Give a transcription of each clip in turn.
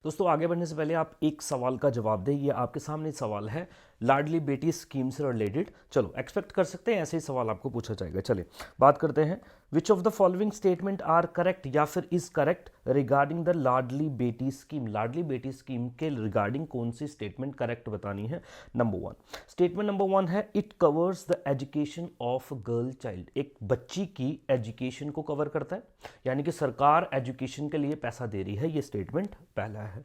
दोस्तों आगे बढ़ने से पहले आप एक सवाल का जवाब दें। ये आपके सामने सवाल है लाडली बेटी स्कीम से रिलेटेड। चलो एक्सपेक्ट कर सकते हैं ऐसे ही सवाल आपको पूछा जाएगा। चलिए बात करते हैं। Which of the following statement are correct या फिर is correct regarding the Ladli Beti scheme. Ladli Beti scheme के रिगार्डिंग कौन सी स्टेटमेंट करेक्ट बतानी है। Number one, statement number one है it covers the education of girl child. एक बच्ची की एजुकेशन को कवर करता है, यानी कि सरकार एजुकेशन के लिए पैसा दे रही है। ये स्टेटमेंट पहला है।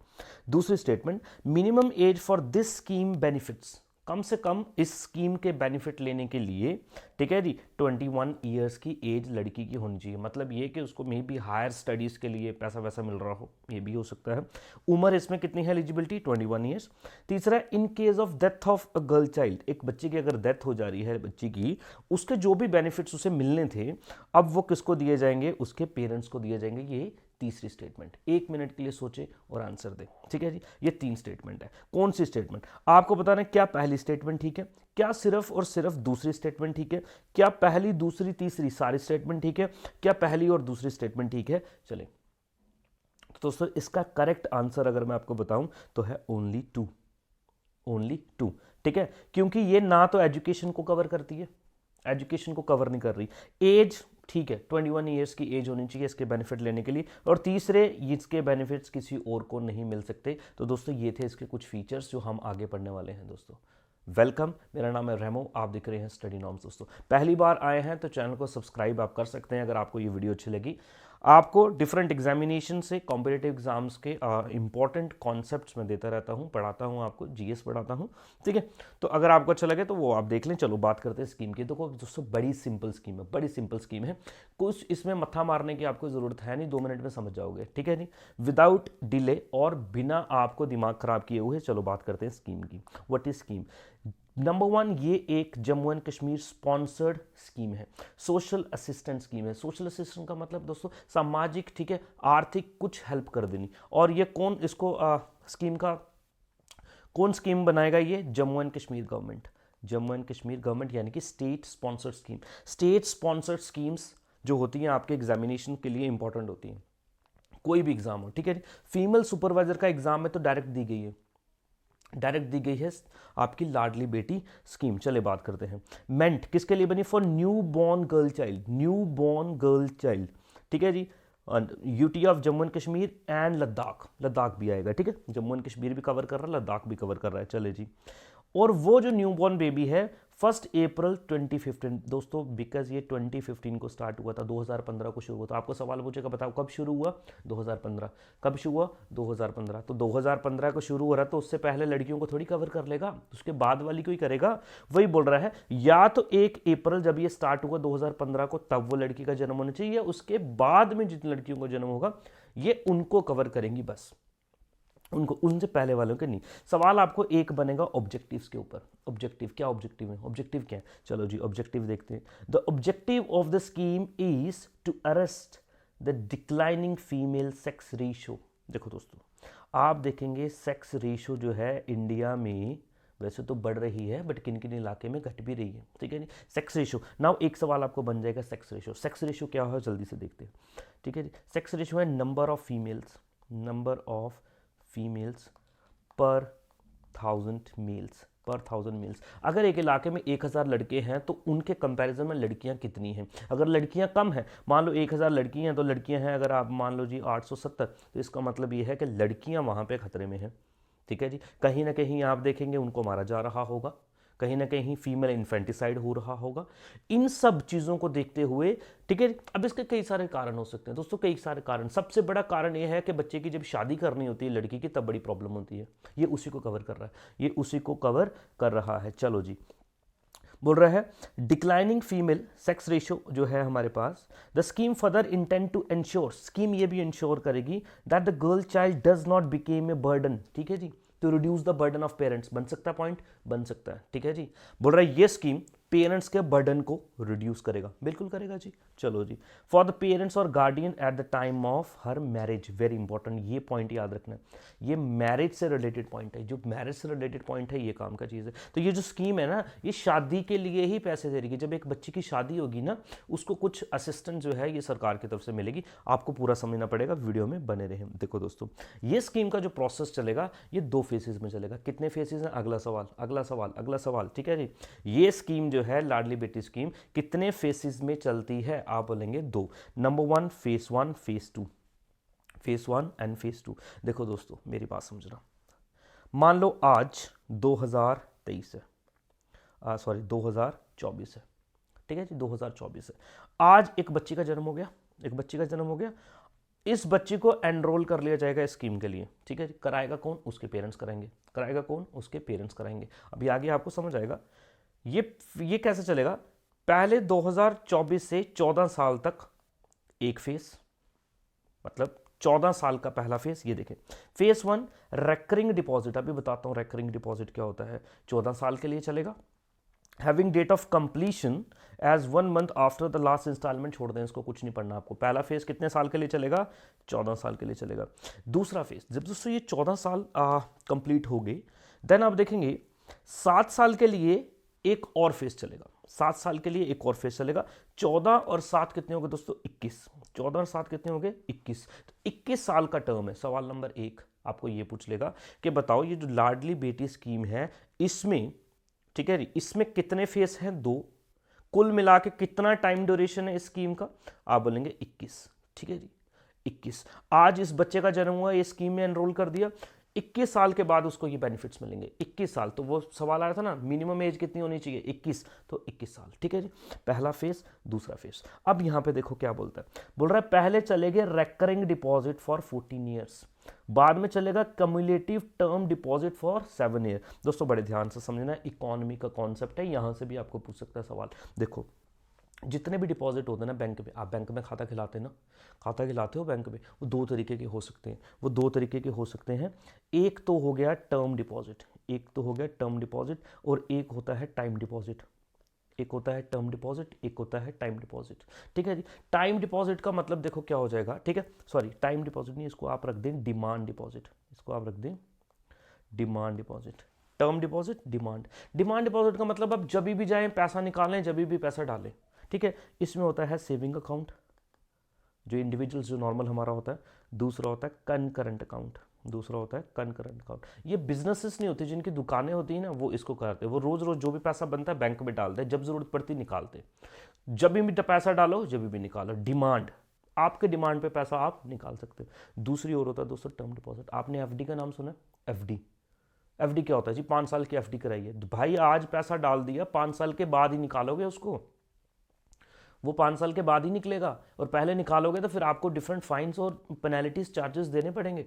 दूसरी statement, minimum age for this scheme benefits. कम से कम इस स्कीम के बेनिफिट लेने के लिए, ठीक है जी, 21 ईयर्स की एज लड़की की होनी चाहिए। मतलब ये कि उसको मे बी हायर स्टडीज़ के लिए पैसा वैसा मिल रहा हो, ये भी हो सकता है। उम्र इसमें कितनी है एलिजिबिलिटी, 21 ईयर्स। तीसरा, in case of death of a girl child. एक बच्ची की अगर डेथ हो जा रही है बच्ची की, उसके जो भी बेनिफिट्स उसे मिलने थे अब वो किसको दिए जाएंगे, उसके पेरेंट्स को दिए जाएंगे। ये तीसरी स्टेटमेंट। 1 मिनट के लिए सोचे और आंसर दें, ठीक है जी। ये 3 स्टेटमेंट है। कौन सी स्टेटमेंट आपको बताना है? क्या पहली स्टेटमेंट ठीक है, क्या सिर्फ और सिर्फ दूसरी स्टेटमेंट ठीक है, क्या पहली दूसरी तीसरी सारी स्टेटमेंट ठीक है, क्या पहली और दूसरी स्टेटमेंट ठीक है। चलिए तो दोस्तों इसका करेक्ट आंसर अगर मैं आपको बताऊं तो है ओनली 2, ओनली 2, ठीक है। क्योंकि ये ना तो एजुकेशन को कवर करती है, एजुकेशन को कवर नहीं कर रही। एज ठीक है, 21 ईयर्स की एज होनी चाहिए इसके बेनिफिट लेने के लिए। और तीसरे, इसके बेनिफिट्स किसी और को नहीं मिल सकते। तो दोस्तों ये थे इसके कुछ फीचर्स जो हम आगे पढ़ने वाले हैं। दोस्तों वेलकम, मेरा नाम है रेमो, आप देख रहे हैं स्टडी नॉर्म्स। दोस्तों पहली बार आए हैं तो चैनल को सब्सक्राइब आप कर सकते हैं अगर आपको ये वीडियो अच्छी लगी। आपको डिफरेंट एग्जामिनेशन से, कॉम्पिटेटिव एग्जाम्स के इंपॉर्टेंट कॉन्सेप्ट्स मैं देता रहता हूँ, पढ़ाता हूँ, आपको जीएस पढ़ाता हूँ, ठीक है। तो अगर आपको अच्छा लगे तो वो आप देख लें। चलो बात करते हैं स्कीम की। देखो दोस्तों बड़ी सिंपल स्कीम है, बड़ी सिंपल स्कीम है। कुछ इसमें मत्था मारने की आपको ज़रूरत है नहीं, 2 मिनट में समझ जाओगे, ठीक है जी। विदाउट डिले और बिना आपको दिमाग खराब किए हुए चलो बात करते हैं स्कीम की। What is scheme? Number one, ये एक Jammu and Kashmir sponsored scheme है, सोशल असिस्टेंट स्कीम है। सोशल असिस्टेंट का मतलब दोस्तों सामाजिक, ठीक है, आर्थिक कुछ हेल्प कर देनी। और ये कौन इसको स्कीम का कौन स्कीम बनाएगा? ये Jammu and Kashmir government. Jammu and Kashmir government यानी कि state sponsored scheme. State sponsored schemes जो होती हैं आपके एग्जामिनेशन के लिए इंपॉर्टेंट होती हैं, कोई भी एग्जाम हो, ठीक है। फीमेल सुपरवाइजर का एग्जाम में तो डायरेक्ट दी गई है, डायरेक्ट दी गई है आपकी लाडली बेटी स्कीम। चले बात करते हैं। मेंट किसके लिए बनी? For newborn girl child, newborn girl child, ठीक है जी। UT of Jammu and Kashmir and Ladakh, Ladakh भी आएगा, ठीक है। जम्मू एंड कश्मीर भी कवर कर रहा है, लद्दाख भी कवर कर रहा है। चले जी। और वो जो न्यू बॉर्न बेबी है 1 अप्रैल 2015 दोस्तों, बिकॉज ये 2015 को स्टार्ट हुआ था, 2015 को शुरू हुआ था। आपको सवाल पूछेगा बताओ कब शुरू हुआ? 2015। कब शुरू हुआ? 2015। तो 2015 को शुरू हो रहा तो उससे पहले लड़कियों को थोड़ी कवर कर लेगा, उसके बाद वाली को ही करेगा। वही बोल रहा है, या तो 1 अप्रैल जब ये स्टार्ट हुआ 2015 को तब वो लड़की का जन्म होना चाहिए, या उसके बाद में जितनी लड़कियों को जन्म होगा ये उनको कवर करेंगी बस, उनको, उनसे पहले वालों के नहीं। सवाल आपको एक बनेगा ऑब्जेक्टिव्स के ऊपर। ऑब्जेक्टिव क्या? ऑब्जेक्टिव है, ऑब्जेक्टिव क्या है? चलो जी ऑब्जेक्टिव देखते हैं। The objective of the scheme is to arrest the declining female sex ratio. देखो दोस्तों आप देखेंगे सेक्स रेशियो जो है इंडिया में वैसे तो बढ़ रही है, बट किन किन इलाके में घट भी रही है, ठीक है जी। सेक्स रेशियो, नाउ एक सवाल आपको बन जाएगा सेक्स रेशियो। सेक्स रेशियो क्या है जल्दी से देखते हैं, ठीक है जी। सेक्स रेशियो है number of females, number of females पर 1000 मेल्स, पर 1000 मेल्स। अगर एक इलाके में 1000 लड़के हैं तो उनके कंपैरिजन में लड़कियां कितनी हैं? अगर लड़कियां कम हैं, मान लो 1000 लड़की हैं तो लड़कियां हैं अगर आप मान लो जी 870, तो इसका मतलब ये है कि लड़कियां वहां पे खतरे में हैं, ठीक है जी। कहीं ना कहीं आप देखेंगे उनको मारा जा रहा होगा, कहीं ना कहीं फीमेल इन्फेंटिसाइड हो रहा होगा। इन सब चीज़ों को देखते हुए, ठीक है। अब इसके कई सारे कारण हो सकते हैं दोस्तों, कई सारे कारण। सबसे बड़ा कारण यह है कि बच्चे की जब शादी करनी होती है लड़की की तब बड़ी प्रॉब्लम होती है। ये उसी को कवर कर रहा है, ये उसी को कवर कर रहा है। चलो जी, बोल रहा है डिक्लाइनिंग फीमेल सेक्स रेशियो जो है हमारे पास। The scheme further intend to ensure, scheme ये भी इंश्योर करेगी that the girl child does not become a burden, ठीक है जी, to reduce the burden of parents. बन सकता है पॉइंट, बन सकता है, ठीक है जी। बोल रहा है ये स्कीम पेरेंट्स के बर्डन को रिड्यूस करेगा, बिल्कुल करेगा जी। चलो जी, फॉर द पेरेंट्स और guardian eight the time of her marriage, very important, ये पॉइंट याद रखना है, ये मैरिज से रिलेटेड पॉइंट है, जो मैरिज से रिलेटेड पॉइंट है ये काम का चीज़ है। तो ये जो स्कीम है ना, ये शादी के लिए ही पैसे दे रही है। जब एक बच्चे की शादी होगी ना, उसको कुछ असिस्टेंस जो है ये सरकार की तरफ से मिलेगी। आपको पूरा समझना पड़ेगा, वीडियो में बने रहें। देखो दोस्तों, ये स्कीम का जो प्रोसेस चलेगा ये 2 फेजेस में चलेगा। कितने फेजेस हैं? अगला सवाल, अगला सवाल, अगला सवाल, ठीक है जी। ये स्कीम जो है लाडली बेटी स्कीम कितने फेजेस में चलती है? आप बोलेंगे 2। Number 1 phase 1, phase 2, phase 1 and phase 2। देखो दोस्तों मेरी बात समझना, मान लो आज 2023 है, सॉरी 2024 है, ठीक है जी, 2024 है। आज एक बच्ची का जन्म हो गया, एक बच्ची का जन्म हो गया। इस बच्ची को एनरोल कर लिया जाएगा इस स्कीम के लिए, ठीक है जी। कराएगा कौन? उसके पेरेंट्स कराएंगे। कराएगा कौन? उसके पेरेंट्स कराएंगे। अभी आगे आपको समझ आएगा ये कैसे चलेगा। पहले 2024 से 14 साल तक एक फेज, मतलब 14 साल का पहला फेज। ये देखें, फेज 1 रेकरिंग डिपॉजिट, अभी बताता हूं रेकरिंग डिपॉजिट क्या होता है। 14 साल के लिए चलेगा। Having date of completion as 1 month after the last installment, छोड़ दें इसको, कुछ नहीं पढ़ना आपको। पहला फेज कितने साल के लिए चलेगा? 14 साल के लिए चलेगा। दूसरा फेज, जब दोस्तों ये 14 साल कंप्लीट हो गए, देन आप देखेंगे 7 साल के लिए एक और फेज चलेगा। 7 साल के लिए एक और फेज चलेगा। 14 और 7 कितने हो गए दोस्तों? 21। 14 और 7 कितने हो गए? 21। तो 21 साल का टर्म है। सवाल नंबर 1 आपको ये पूछ लेगा कि बताओ ये जो लाडली बेटी स्कीम है इसमें, ठीक है, इसमें कितने फेज हैं? 2। कुल मिला के कितना टाइम ड्यूरेशन है इस स्कीम का? आप बोलेंगे 21, ठीक है जी, 21। आज इस बच्चे का जन्म हुआ, ये स्कीम में एनरोल कर दिया, 21 साल के बाद उसको ये बेनिफिट्स मिलेंगे। 21 साल, तो वो सवाल आया था ना मिनिमम एज कितनी होनी चाहिए? 21, तो 21 साल, ठीक है जी। पहला फेज, दूसरा फेज। अब यहां पे देखो क्या बोलता है, बोल रहा है पहले चलेंगे रेकरिंग डिपॉजिट फॉर 14 ईयर्स, बाद में चलेगा cumulative term deposit for 7 year. दोस्तों बड़े ध्यान से समझना, इकोनॉमी का कॉन्सेप्ट है, यहां से भी आपको पूछ सकता है सवाल। देखो जितने भी डिपॉजिट होते हैं ना बैंक में, आप बैंक में खाता खिलाते हैं ना, खाता खिलाते हो बैंक में, वो 2 तरीके के हो सकते हैं। वो 2 तरीके के हो सकते हैं। एक तो हो गया टर्म डिपॉजिट, एक तो हो गया टर्म डिपॉजिट, और एक होता है टाइम डिपॉजिट। एक होता है टर्म डिपॉजिट, एक होता है टाइम डिपॉजिट, ठीक है जी। टाइम डिपॉजिट का मतलब देखो क्या हो जाएगा, ठीक है, सॉरी टाइम डिपॉजिट नहीं, इसको आप रख दें डिमांड डिपॉजिट, इसको आप रख दें demand deposit. Term deposit, demand. Demand deposit का मतलब अब जब भी जाएं पैसा निकालें, जब भी पैसा डालें, ठीक है। इसमें होता है सेविंग अकाउंट, जो इंडिविजुअल्स जो नॉर्मल हमारा होता है। दूसरा होता है कनकरेंट अकाउंट, दूसरा होता है कनकरेंट अकाउंट। ये बिजनेसेस नहीं होती, जिनकी दुकानें होती हैं ना, वो इसको करते हैं। वो रोज रोज जो भी पैसा बनता है बैंक में डालते हैं, जब जरूरत पड़ती निकालते। जब भी पैसा डालो, जब भी निकालो। डिमांड, आपके डिमांड पे पैसा आप निकाल सकते हो। दूसरी ओर होता है दोस्तों टर्म डिपॉजिट। आपने एफडी का नाम सुना? एफडी, एफडी क्या होता है जी? 5 साल की एफडी कराई है भाई, आज पैसा डाल दिया, 5 साल के बाद ही निकालोगे उसको, वो 5 साल के बाद ही निकलेगा। और पहले निकालोगे तो फिर आपको डिफरेंट फाइन्स और पेनल्टीज चार्जेस देने पड़ेंगे।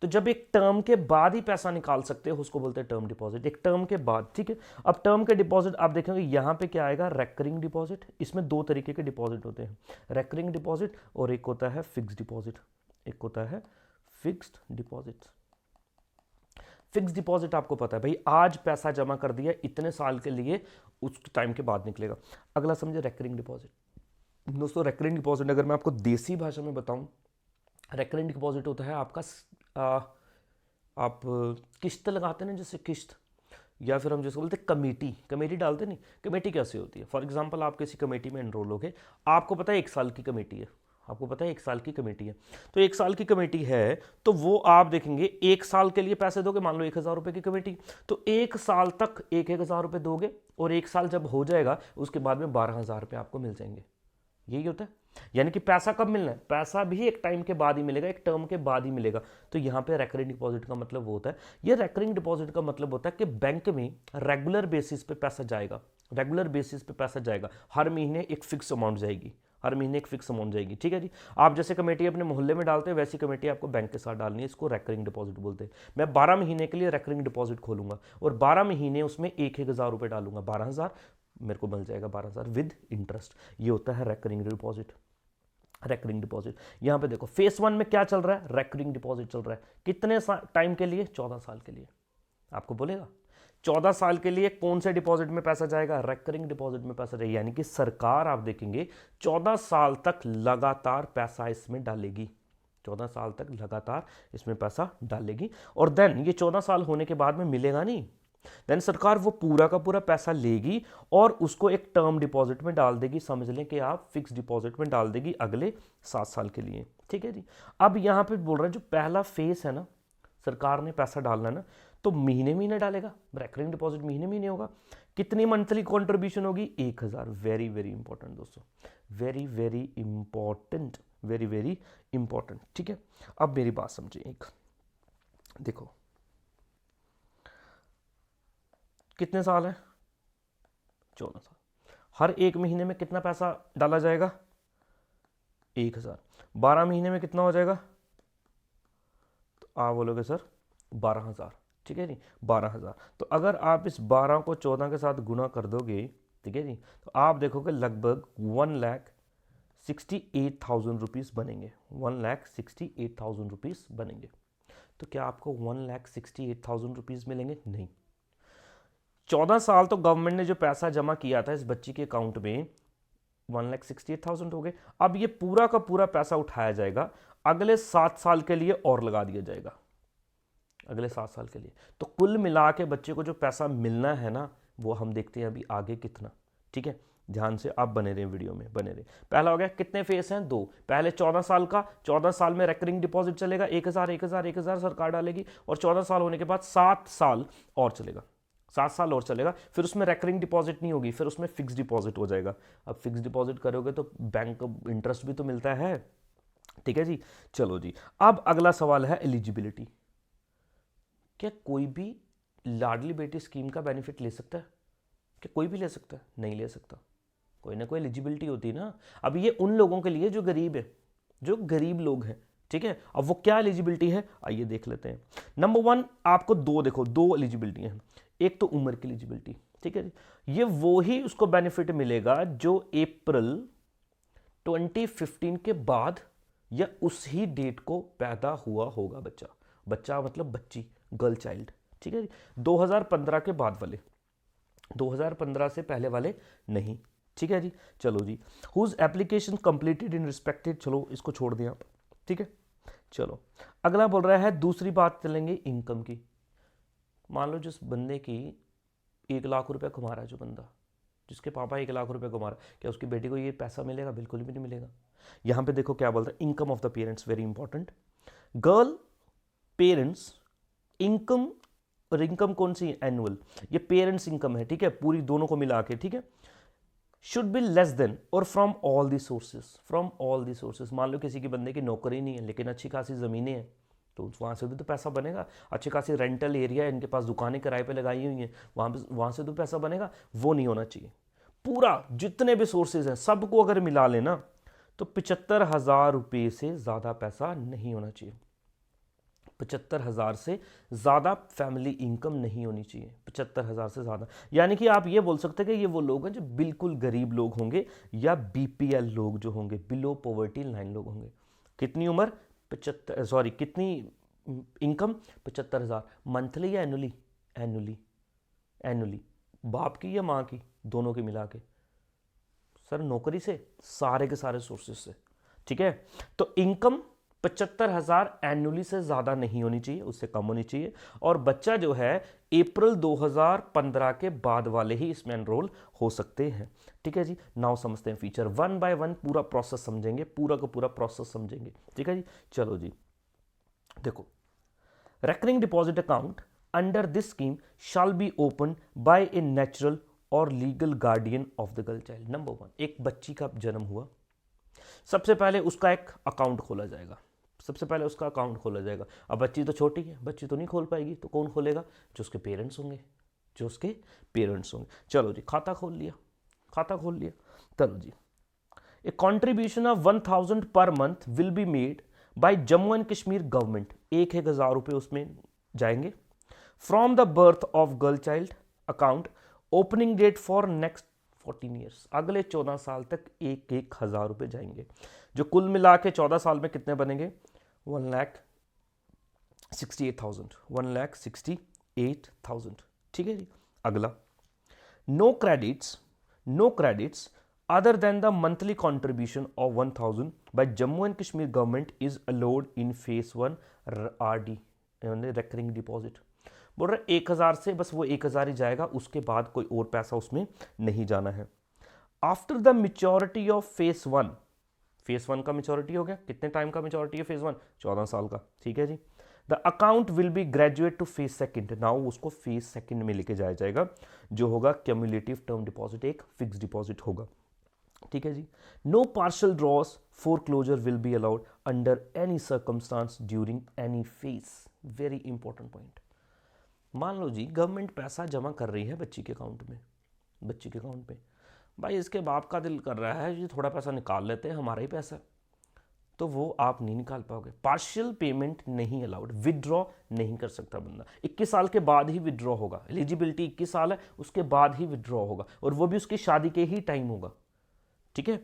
तो जब एक टर्म के बाद ही पैसा निकाल सकते हो उसको बोलते हैं टर्म डिपॉजिट, एक टर्म के बाद, ठीक है। अब टर्म के डिपॉजिट आप देखेंगे यहां पे क्या आएगा, रेकरिंग डिपॉजिट। इसमें 2 तरीके के डिपॉजिट होते हैं, रेकरिंग डिपॉजिट और एक होता है फिक्स्ड डिपॉजिट, एक होता है फिक्स्ड डिपॉजिट। फिक्स डिपॉजिट आपको पता है भाई, आज पैसा जमा कर दिया इतने साल के लिए, उस टाइम के बाद निकलेगा। अगला समझे रेकरिंग डिपॉजिट। दोस्तों रेकरिंग डिपॉजिट अगर मैं आपको देसी भाषा में बताऊं, रेकरिंग डिपॉजिट होता है आपका आप किस्त लगाते हैं ना, जैसे किस्त, या फिर हम जैसे बोलते हैं कमेटी, कमेटी डालते नहीं। कमेटी कैसे होती है? फॉर एग्जांपल आप किसी कमेटी में एनरोल हो गए, आपको पता है 1 साल की कमेटी है, आपको पता है 1 साल की कमेटी है, तो 1 साल की कमेटी है, तो वो आप देखेंगे 1 साल के लिए पैसे दोगे, मान लो 1000 रुपये की कमेटी, तो 1 साल तक 1000 रुपये दोगे, और 1 साल जब हो जाएगा उसके बाद में 12000 रुपये आपको मिल जाएंगे। यही होता है। यानी कि पैसा कब मिलना है? पैसा भी एक टाइम के बाद ही मिलेगा, एक टर्म के बाद ही मिलेगा। तो यहां पे रेकरिंग डिपॉजिट का मतलब वो होता है, ये रेकरिंग डिपॉजिट का मतलब होता है कि बैंक में रेगुलर बेसिस पे पैसा जाएगा, रेगुलर बेसिस पे पैसा जाएगा, हर महीने एक फिक्स अमाउंट जाएगी, हर महीने एक फिक्स अमाउंट जाएगी, ठीक है जी। आप जैसे कमेटी अपने मोहल्ले में डालते हैं, वैसी कमेटी आपको बैंक के साथ डालनी है, इसको रेकरिंग डिपॉजिट बोलते हैं। मैं 12 महीने के लिए रेकरिंग डिपॉजिट खोलूंगा और 12 महीने उसमें 1000 रुपये डालूंगा, 12000 मेरे को मिल जाएगा, 12000 विद इंटरेस्ट। ये होता है रेकरिंग डिपॉजिट। रेकरिंग डिपॉजिट यहां पे देखो फेज 1 में क्या चल रहा है, रेकरिंग डिपॉजिट चल रहा है। कितने टाइम के लिए? 14 साल के लिए। आपको बोलेगा 14 साल के लिए कौन से डिपॉजिट में पैसा जाएगा? रेकरिंग डिपॉजिट में पैसा जाएगा, यानी कि सरकार आप देखेंगे 14 साल तक लगातार पैसा इसमें डालेगी, 14 साल तक लगातार इसमें पैसा डालेगी। और देन ये 14 साल होने के बाद में मिलेगा नहीं, देन सरकार वो पूरा का पूरा पैसा लेगी और उसको एक टर्म डिपॉजिट में डाल देगी, समझ लें कि आप फिक्स डिपॉजिट में डाल देगी अगले 7 साल के लिए। ठीक है जी। अब यहाँ पे बोल रहे हैं जो पहला फेस है ना, सरकार ने पैसा डालना ना, तो महीने महीने डालेगा, रेकरिंग डिपॉजिट महीने महीने होगा। कितनी मंथली कंट्रीब्यूशन होगी? 1000। वेरी वेरी इंपॉर्टेंट दोस्तों, very very important, very very important. ठीक है, अब मेरी बात समझिए। एक देखो कितने साल है? 14 साल। हर एक महीने में कितना पैसा डाला जाएगा? 1000। 12 महीने में कितना हो जाएगा? तो आप बोलोगे सर 12000। ठीक है जी, 12000। तो अगर आप इस 12 को 14 के साथ गुना कर दोगे, ठीक है जी, तो आप देखोगे लगभग 1,68,000 रुपीज़ बनेंगे, 1,68,000 रुपीज़ बनेंगे। तो क्या आपको 1,68,000 रुपीज़ मिलेंगे? नहीं। 14 साल तो गवर्नमेंट ने जो पैसा जमा किया था इस बच्ची के अकाउंट में 1,68,000 हो गए। अब ये पूरा का पूरा पैसा उठाया जाएगा, अगले 7 साल के लिए और लगा दिया जाएगा, अगले 7 साल के लिए। तो कुल मिला के बच्चे को जो पैसा मिलना है ना, वो हम देखते हैं अभी आगे कितना। ठीक है, ध्यान से आप बने रहे वीडियो में, बने रहे। पहला हो गया, कितने फेस हैं? 2। पहले 14 साल का, 14 साल में रेकरिंग डिपॉजिट चलेगा, 1000 1000 1000 सरकार डालेगी, और 14 साल होने के बाद 7 साल और चलेगा, 7 साल और चलेगा। फिर उसमें रेकरिंग डिपॉजिट नहीं होगी, फिर उसमें फिक्स डिपॉजिट हो जाएगा। अब फिक्स डिपॉजिट करोगे तो बैंक इंटरेस्ट भी तो मिलता है। ठीक है जी, चलो जी। अब अगला सवाल है एलिजिबिलिटी। क्या कोई भी लाडली बेटी स्कीम का बेनिफिट ले सकता है? क्या कोई भी ले सकता है? नहीं ले सकता, कोई ना कोई एलिजिबिलिटी होती है ना। अब ये उन लोगों के लिए जो गरीब है, जो गरीब लोग हैं। ठीक है, अब वो क्या एलिजिबिलिटी है, आइए देख लेते हैं। नंबर 1, आपको दो एलिजिबिलिटी हैं। एक तो उम्र की एलिजिबिलिटी, ठीक है जी, ये वो ही उसको बेनिफिट मिलेगा जो अप्रैल 2015 के बाद या उसी डेट को पैदा हुआ होगा बच्चा। बच्चा मतलब बच्ची, गर्ल चाइल्ड। ठीक है जी, 2015 के बाद वाले, 2015 से पहले वाले नहीं। ठीक है जी, चलो जी। Whose application completed in respected, चलो इसको छोड़ दें आप। ठीक है, चलो अगला बोल रहा है, दूसरी बात चलेंगे इनकम की। मान लो जिस बंदे की 1 लाख रुपए कमा रहा है, जो बंदा जिसके पापा 1 लाख रुपए कमा रहा है, क्या उसकी बेटी को ये पैसा मिलेगा? बिल्कुल भी नहीं मिलेगा। यहां पे देखो क्या बोलता है, income of the parents, very important. Girl parents income, और इनकम कौन सी? एनुअल, ये पेरेंट्स इनकम है। ठीक है, पूरी दोनों को मिला के। ठीक है, शुड बी लेस देन और from all the sources, from all the sources. मान लो किसी की बंदे की नौकरी नहीं है लेकिन अच्छी खासी ज़मीनें हैं, तो वहाँ से भी तो पैसा बनेगा। अच्छी खासी रेंटल एरिया है, इनके पास दुकानें किराए पे लगाई हुई हैं, वहाँ से तो पैसा बनेगा। वो नहीं होना चाहिए। पूरा जितने भी सोर्सेज हैं सबको अगर मिला लेना तो 75,000 रुपये से ज़्यादा पैसा नहीं होना चाहिए। 75,000 से ज़्यादा फैमिली इनकम नहीं होनी चाहिए, 75,000 से ज़्यादा। यानी कि आप ये बोल सकते हैं कि ये वो लोग हैं जो बिल्कुल गरीब लोग होंगे, या बीपीएल लोग जो होंगे, बिलो पॉवर्टी लाइन लोग होंगे। कितनी उम्र? 75, सॉरी कितनी इनकम? 75,000। मंथली या एनुअली? Annually, annually. बाप की या माँ की? दोनों की मिला के। सर नौकरी से, सारे के सारे सोर्सेज से। ठीक है, तो इनकम 75,000 एनुअली से ज़्यादा नहीं होनी चाहिए, उससे कम होनी चाहिए। और बच्चा जो है अप्रैल 2015 के बाद वाले ही इसमें एनरोल हो सकते हैं। ठीक है जी, नाउ समझते हैं फीचर, 1 बाय 1 पूरा प्रोसेस समझेंगे, पूरा का पूरा प्रोसेस समझेंगे। ठीक है जी, चलो जी। देखो, recurring deposit account under this scheme shall be open by a natural और legal guardian of the girl child. Number 1, एक बच्ची का जन्म हुआ, सबसे पहले उसका एक अकाउंट खोला जाएगा, सबसे पहले उसका अकाउंट खोला जाएगा। अब बच्ची तो छोटी है, बच्ची तो नहीं खोल पाएगी, तो कौन खोलेगा? जो उसके पेरेंट्स होंगे, जो उसके पेरेंट्स होंगे। चलो जी, खाता खोल लिया, खाता खोल लिया। चलो जी, ए contribution of 1000 per month will be made by Jammu and Kashmir government. 1,000 रुपये उसमें जाएंगे। From the birth of girl child account, opening date for next 14 years, अगले 14 साल तक 1,000 रुपये जाएंगे। जो कुल मिला के 14 साल में कितने बनेंगे? 1,68,000, 1,68,000। ठीक है जी। अगला, no credits other than the monthly contribution of 1000 by Jammu and Kashmir government is allowed in phase 1 RD recurring deposit। बोल रहे 1000 से बस वो 1000 ही जाएगा, उसके बाद कोई और पैसा उसमें नहीं जाना है। After the maturity of phase 1 का मेच्योरिटी हो गया, कितने टाइम का मेच्योरिटी है फेज 1? 14 साल का, ठीक है जी। The account will be graduate to phase second, now उसको फेज सेकंड में लेके जाया जाएगा, जो होगा क्यूमुलेटिव टर्म डिपॉजिट, एक फिक्स डिपॉजिट होगा, ठीक है जी। No partial draws for closure will be allowed under any circumstance during any phase. Very important point. मान लो जी गवर्नमेंट पैसा जमा कर रही है बच्ची के अकाउंट पे, भाई इसके बाप का दिल कर रहा है ये थोड़ा पैसा निकाल लेते हैं, हमारा ही पैसा, तो वो आप नहीं निकाल पाओगे। पार्शियल पेमेंट नहीं अलाउड, विदड्रॉ नहीं कर सकता बंदा। 21 साल के बाद ही विदड्रॉ होगा, एलिजिबिलिटी 21 साल है, उसके बाद ही विदड्रॉ होगा, और वो भी उसकी शादी के ही टाइम होगा, ठीक है।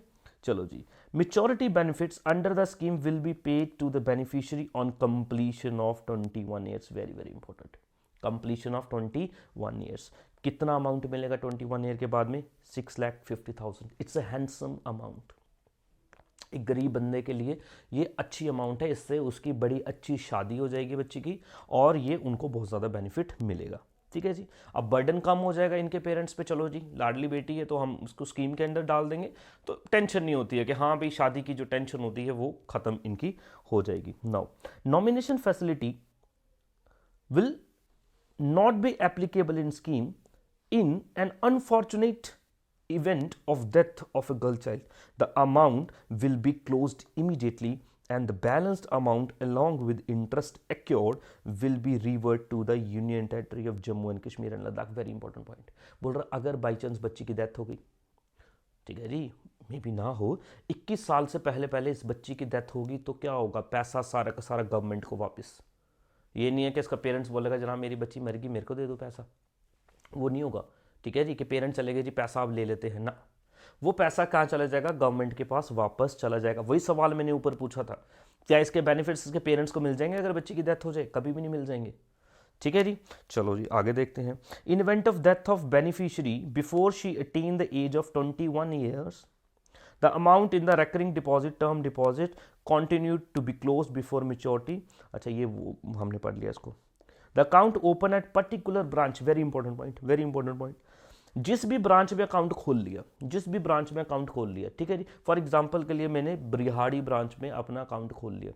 चलो जी, maturity benefits under the scheme will be paid to the beneficiary on completion of 21 years. Very very important, completion of 21 years. कितना अमाउंट मिलेगा 21 ईयर के बाद में? 6,50,000। It's a handsome amount. एक गरीब बंदे के लिए ये अच्छी अमाउंट है, इससे उसकी बड़ी अच्छी शादी हो जाएगी बच्ची की, और ये उनको बहुत ज़्यादा बेनिफिट मिलेगा, ठीक है जी। अब बर्डन कम हो जाएगा इनके पेरेंट्स पे। चलो जी, लाडली बेटी है तो हम उसको स्कीम के अंदर डाल देंगे, तो टेंशन नहीं होती है कि हाँ भाई शादी की जो टेंशन होती है वो ख़त्म इनकी हो जाएगी। Now nomination facility will not be applicable in scheme in an unfortunate event of death of a girl child. The amount will be closed immediately and the balanced amount along with interest accrued will be revert to the Union Territory of Jammu and Kashmir and Ladakh. Very important point. बोल रहा अगर by chance बच्ची की death हो गई, ठीक है जी, मे भी ना हो, 21 साल से पहले इस बच्ची की डेथ होगी, तो क्या होगा? पैसा सारा का सारा गवर्नमेंट को वापस। ये नहीं है कि इसका पेरेंट्स बोलेगा जनाब मेरी बच्ची मर गई मेरे को दे दो पैसा, वो नहीं होगा, ठीक है जी। कि पेरेंट्स चले गए जी पैसा आप ले लेते हैं ना, वो पैसा कहाँ चला जाएगा? गवर्नमेंट के पास वापस चला जाएगा। वही सवाल मैंने ऊपर पूछा था, क्या इसके बेनिफिट्स इसके पेरेंट्स को मिल जाएंगे अगर बच्ची की डेथ हो जाए? कभी भी नहीं मिल जाएंगे, ठीक है जी। चलो जी आगे देखते हैं। In event of death of beneficiary before she attain the age of 21 years, the amount in the recurring deposit term deposit continued to be closed before maturity। अच्छा ये वो हमने पढ़ लिया इसको। the account open at particular branch, very important point। जिस भी branch में अकाउंट खोल लिया, ठीक है जी। फॉर एग्जांपल के लिए मैंने ब्रिहाड़ी ब्रांच में अपना अकाउंट खोल लिया,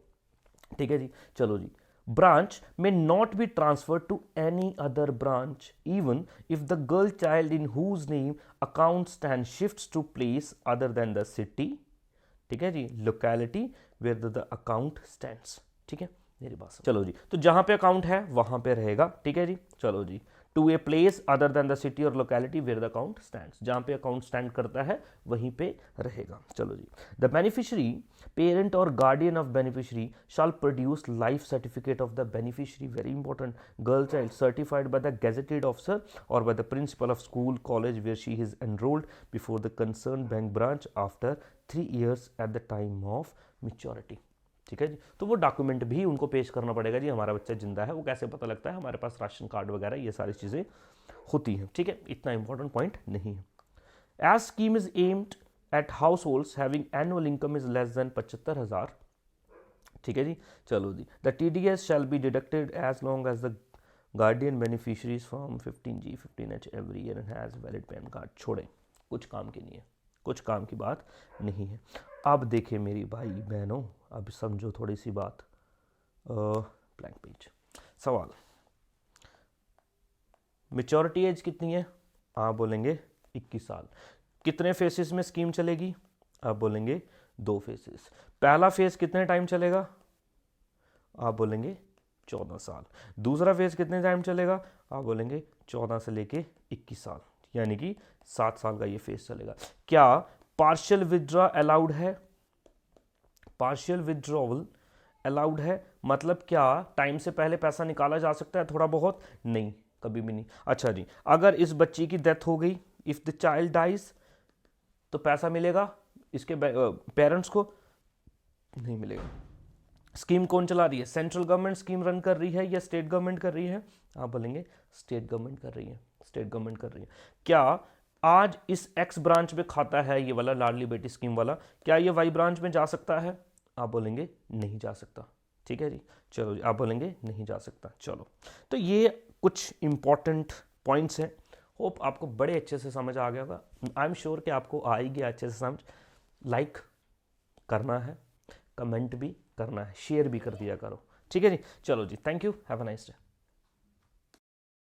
ठीक है जी। चलो जी, branch may not be transferred to any other branch even if the girl child in whose name account stand shifts to place other than the city, ठीक है जी, locality where the account stands, ठीक है मेरी बात। चलो जी, तो जहां पे अकाउंट है वहां पे रहेगा, ठीक है जी। चलो जी, to a place other than the city और locality where the account stands, जहां पे अकाउंट स्टैंड करता है वहीं पे रहेगा। चलो जी, द बेनिफिशियरी पेरेंट और guardian of beneficiary shall produce life certificate of the beneficiary, very important, girl child certified by the gazetted officer और by the principal of school college where she is enrolled before the concern bank branch after 3 years at the time of maturity, ठीक है जी। तो वो document भी उनको पेश करना पड़ेगा जी, हमारा बच्चा जिंदा है। वो कैसे पता लगता है? हमारे पास राशन कार्ड वगैरह ये सारी चीज़ें होती हैं, ठीक है। इतना इंपॉर्टेंट पॉइंट नहीं है। As scheme is aimed at households having annual income is less than 75,000, ठीक है जी। चलो जी, the TDS shall be deducted as long as the guardian beneficiaries from 15G 15H every year and has valid PAN card. छोड़ें, कुछ काम की नहीं है, कुछ काम की बात नहीं है। अब देखें मेरी भाई बहनों, अब समझो थोड़ी सी बात। Blank page. सवाल, मेच्योरिटी एज कितनी है? आप बोलेंगे 21 साल। कितने फेसेस में स्कीम चलेगी? आप बोलेंगे 2 फेसेस। पहला फेज कितने टाइम चलेगा? आप बोलेंगे 14 साल। दूसरा फेज कितने टाइम चलेगा? आप बोलेंगे 14 से लेके 21 साल, यानी कि 7 साल का ये फेज चलेगा। क्या पार्शियल विथड्रॉ अलाउड है? पार्शियल विथड्रॉवल अलाउड है, मतलब क्या टाइम से पहले पैसा निकाला जा सकता है थोड़ा बहुत? नहीं, कभी भी नहीं। अच्छा जी, अगर इस बच्ची की डेथ हो गई, इफ द चाइल्ड डाइज, तो पैसा मिलेगा इसके पेरेंट्स को? नहीं मिलेगा। स्कीम कौन चला रही है? सेंट्रल गवर्नमेंट स्कीम रन कर रही है या स्टेट गवर्नमेंट कर रही है? आप बोलेंगे स्टेट गवर्नमेंट कर रही है, स्टेट गवर्नमेंट कर रही है। क्या आज इस एक्स ब्रांच में खाता है ये वाला लाडली बेटी स्कीम वाला, क्या ये वाई ब्रांच में जा सकता है? आप बोलेंगे नहीं जा सकता। ठीक है जी, चलो जी, आप बोलेंगे नहीं जा सकता। चलो, तो ये कुछ इंपॉर्टेंट पॉइंट्स हैं। होप आपको बड़े अच्छे से समझ आ गया होगा। आई एम श्योर कि आपको आएगी अच्छे से समझ। लाइक करना है, कमेंट भी करना है, शेयर भी कर दिया करो। ठीक है जी, चलो जी, thank you, have a nice day.